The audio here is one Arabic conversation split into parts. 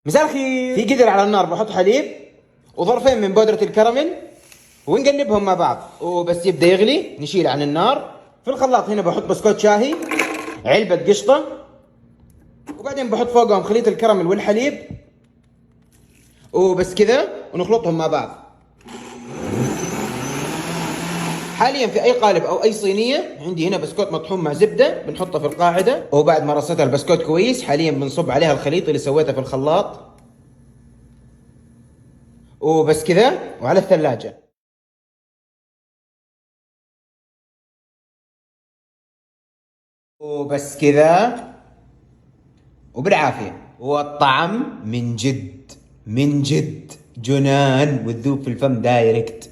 مساء الخير. في قدر على النار بحط حليب وظرفين من بودرة الكراميل ونقلبهم مع بعض، وبس يبدأ يغلي نشيل عن النار. في الخلاط هنا بحط بسكوت شاهي، علبة قشطة، وبعدين بحط فوقهم خليط الكراميل والحليب، وبس كذا ونخلطهم مع بعض. حاليا في اي قالب او اي صينيه عندي هنا بسكوت مطحون مع زبده بنحطه في القاعده، وبعد ما رصيتها البسكوت كويس حاليا بنصب عليها الخليط اللي سويته في الخلاط، وبس كذا وعلى الثلاجه. وبس كذا وبالعافيه. والطعم من جد جنان، وتذوب في الفم دايركت.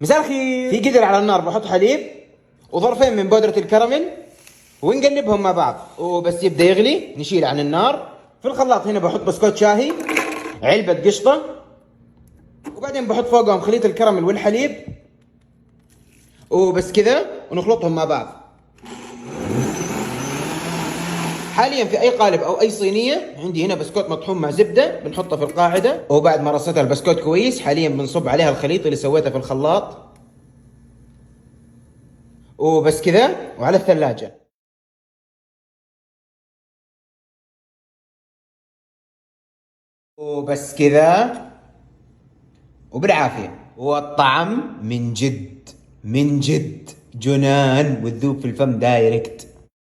مساء الخير. في قدر على النار بحط حليب وظرفين من بودرة الكراميل ونقلبهم مع بعض، وبس يبدأ يغلي نشيل عن النار. في الخلاط هنا بحط بسكوت شاهي، علبة قشطة، وبعدين بحط فوقهم خليط الكراميل والحليب، وبس كذا ونخلطهم مع بعض. حاليا في اي قالب او اي صينيه عندي هنا بسكوت مطحون مع زبده بنحطه في القاعده، وبعد ما رصيتها البسكوت كويس حاليا بنصب عليها الخليط اللي سويته في الخلاط، وبس كذا وعلى الثلاجه. وبس كذا وبالعافيه. والطعم من جد جنان، وتذوب في الفم دايركت.